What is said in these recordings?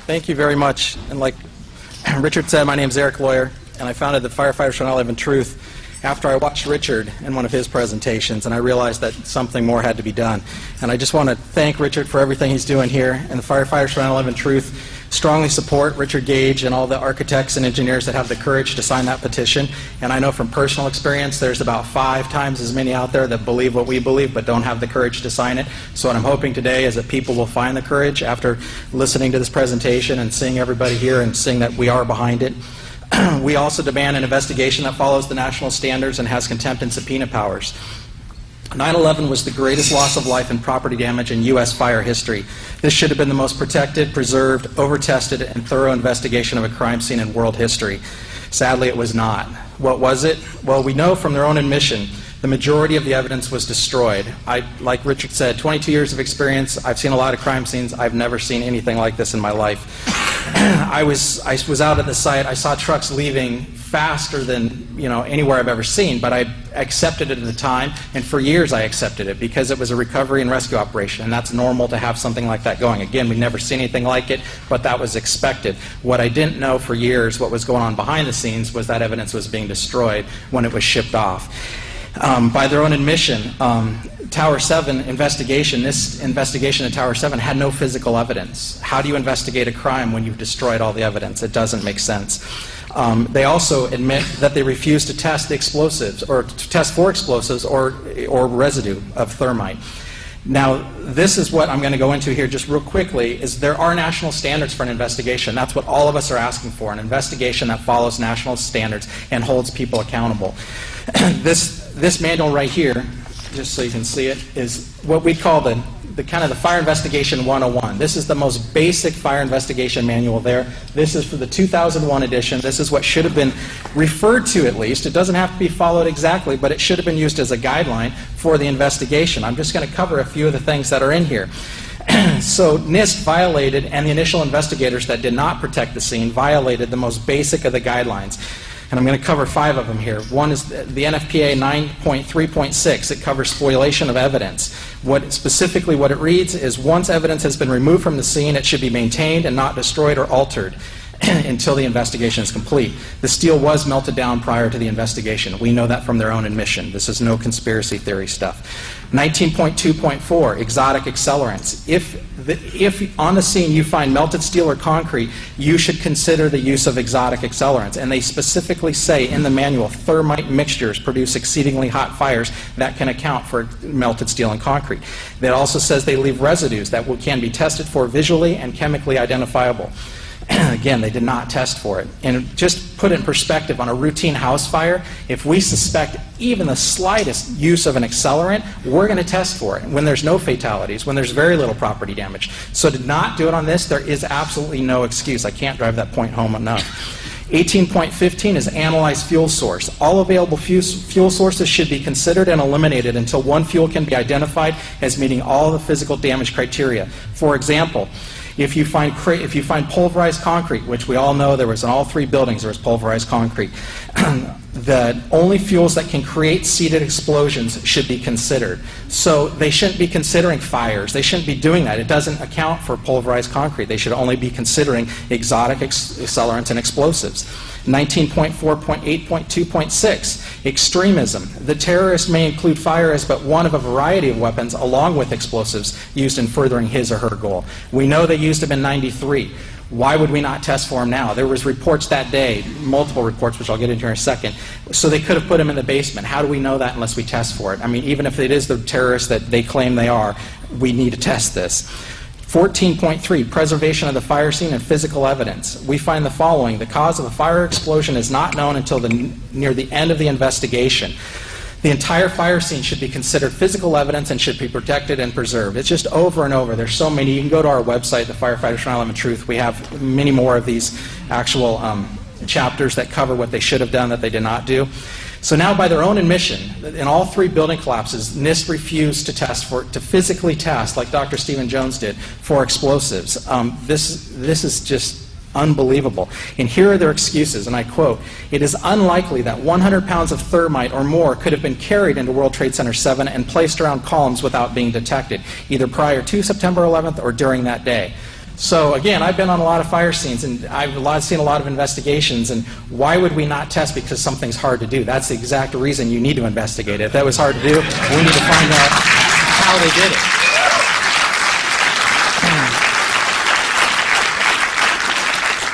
Thank you very much. And like Richard said, my name is Eric Lawyer, and I founded the Firefighters for Not Living Truth after I watched Richard in one of his presentations, and I realized that something more had to be done. And I just want to thank Richard for everything he's doing here, and the Firefighters for Not Living Truth strongly support Richard Gage and all the architects and engineers that have the courage to sign that petition. And I know from personal experience there's about 5 times as many out there that believe what we believe but don't have the courage to sign it. So what I'm hoping today is that people will find the courage after listening to this presentation and seeing everybody here and seeing that we are behind it. We also demand an investigation that follows the national standards and has contempt and subpoena powers. 9/11 was the greatest loss of life and property damage in U.S. fire history. This should have been the most protected, preserved, over-tested, and thorough investigation of a crime scene in world history. Sadly, it was not. What was it? Well, we know from their own admission the majority of the evidence was destroyed. Like Richard said, 22 years of experience. I've seen a lot of crime scenes. I've never seen anything like this in my life. I was out at the site. I saw trucks leaving faster than anywhere I've ever seen, but I accepted it at the time, and for years I accepted it because it was a recovery and rescue operation, and that's normal to have something like that going. Again, we've never seen anything like it, but that was expected. What I didn't know for years, what was going on behind the scenes, was that evidence was being destroyed when it was shipped off. By their own admission, Tower 7 investigation, this investigation at Tower 7 had no physical evidence. How do you investigate a crime when you've destroyed all the evidence? It doesn't make sense. They also admit that they refused to test the explosives, or to test for explosives or residue of thermite. Now, this is what I'm going to go into here just real quickly, is there are national standards for an investigation. That's what all of us are asking for, an investigation that follows national standards and holds people accountable. This manual right here, just so you can see it, is what we call the Fire Investigation 101. This is the most basic fire investigation manual there. This is for the 2001 edition. This is what should have been referred to, at least. It doesn't have to be followed exactly, but it should have been used as a guideline for the investigation. I'm just going to cover a few of the things that are in here. So NIST violated, and the initial investigators that did not protect the scene violated the most basic of the guidelines. And I'm going to cover 5 of them here. One is the NFPA 9.3.6. It covers spoliation of evidence. Specifically what it reads is, once evidence has been removed from the scene, it should be maintained and not destroyed or altered until the investigation is complete. The steel was melted down prior to the investigation. We know that from their own admission. This is no conspiracy theory stuff. 19.2.4, exotic accelerants. If on the scene you find melted steel or concrete, you should consider the use of exotic accelerants. And they specifically say in the manual, thermite mixtures produce exceedingly hot fires that can account for melted steel and concrete. It also says they leave residues that can be tested for visually and chemically identifiable. Again, they did not test for it. And just put it in perspective, on a routine house fire, if we suspect even the slightest use of an accelerant, we're going to test for it when there's no fatalities, when there's very little property damage. So to not do it on this, there is absolutely no excuse. I can't drive that point home enough. 18.15 is analyze fuel source. All available fuel sources should be considered and eliminated until one fuel can be identified as meeting all the physical damage criteria. For example, if you find pulverized concrete, which we all know there was in all 3 buildings, there was pulverized concrete, the only fuels that can create seeded explosions should be considered. So they shouldn't be considering fires. They shouldn't be doing that. It doesn't account for pulverized concrete. They should only be considering exotic accelerants and explosives. 19.4.8.2.6, extremism. The terrorist may include fire as but one of a variety of weapons along with explosives used in furthering his or her goal. We know they used them in '93. Why would we not test for them now? There was reports that day, multiple reports, which I'll get into in a second. So they could have put them in the basement. How do we know that unless we test for it? I mean, even if it is the terrorists that they claim they are, we need to test this. 14.3, preservation of the fire scene and physical evidence. We find the following. The cause of a fire explosion is not known until near the end of the investigation. The entire fire scene should be considered physical evidence and should be protected and preserved. It's just over and over. There's so many. You can go to our website, the Firefighters for Not Living Truth. We have many more of these actual chapters that cover what they should have done that they did not do. So now, by their own admission, in all 3 building collapses, NIST refused to physically test, like Dr. Stephen Jones did, for explosives. This is just unbelievable. And here are their excuses, and I quote, "It is unlikely that 100 pounds of thermite or more could have been carried into World Trade Center 7 and placed around columns without being detected, either prior to September 11th or during that day." So again, I've been on a lot of fire scenes, and I've seen a lot of investigations, and why would we not test because something's hard to do? That's the exact reason you need to investigate it. If that was hard to do, we need to find out how they did it.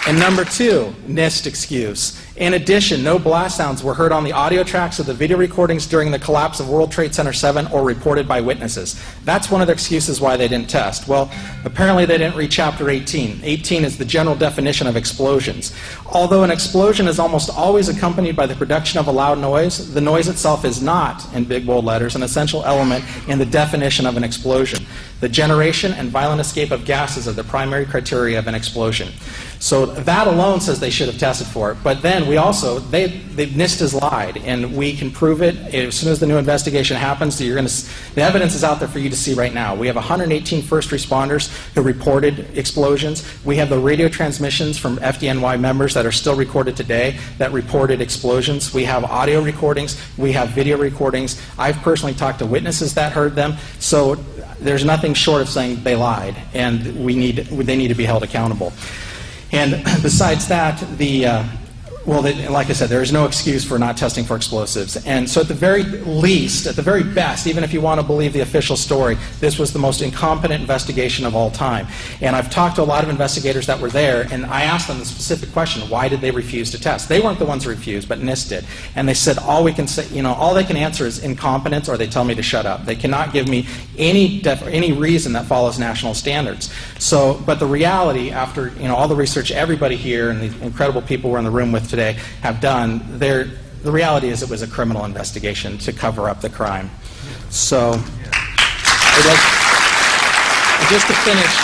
And number 2, NIST excuse. In addition, no blast sounds were heard on the audio tracks of the video recordings during the collapse of World Trade Center 7 or reported by witnesses. That's one of the excuses why they didn't test. Well, apparently they didn't read Chapter 18. 18 is the general definition of explosions. Although an explosion is almost always accompanied by the production of a loud noise, the noise itself is not, in big bold letters, an essential element in the definition of an explosion. The generation and violent escape of gases are the primary criteria of an explosion. So that alone says they should have tested for it. But then we also, NIST has lied, and we can prove it as soon as the new investigation happens. The evidence is out there for you to see right now. We have 118 first responders who reported explosions. We have the radio transmissions from FDNY members that are still recorded today that reported explosions. We have audio recordings. We have video recordings. I've personally talked to witnesses that heard them. So there's nothing short of saying they lied, and they need to be held accountable. And besides that, like I said, there is no excuse for not testing for explosives. And so at the very least, at the very best, even if you want to believe the official story, this was the most incompetent investigation of all time. And I've talked to a lot of investigators that were there, and I asked them the specific question, why did they refuse to test? They weren't the ones who refused, but NIST did. And they said, all we can say, all they can answer is incompetence, or they tell me to shut up. They cannot give me any reason that follows national standards. So, but the reality, after all the research everybody here and the incredible people we're in the room with today have done, the reality is it was a criminal investigation to cover up the crime. So, just to finish,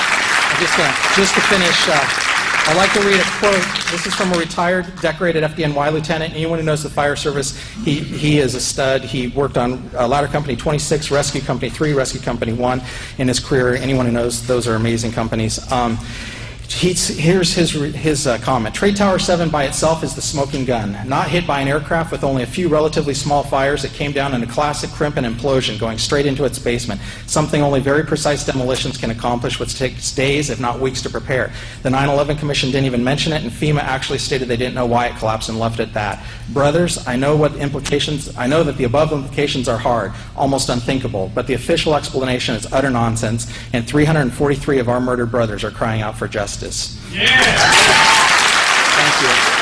I'd like to read a quote. This is from a retired, decorated FDNY lieutenant. Anyone who knows the fire service, he is a stud. He worked on Ladder Company 26, Rescue Company 3, Rescue Company 1 in his career. Anyone who knows, those are amazing companies. Here's his comment. Trade Tower 7 by itself is the smoking gun, not hit by an aircraft with only a few relatively small fires. It came down in a classic crimp and implosion, going straight into its basement, something only very precise demolitions can accomplish, which takes days, if not weeks, to prepare. The 9/11 Commission didn't even mention it, and FEMA actually stated they didn't know why it collapsed and left it at that. Brothers, I know that the above implications are hard, almost unthinkable, but the official explanation is utter nonsense, and 343 of our murdered brothers are crying out for justice. Yeah. Thank you.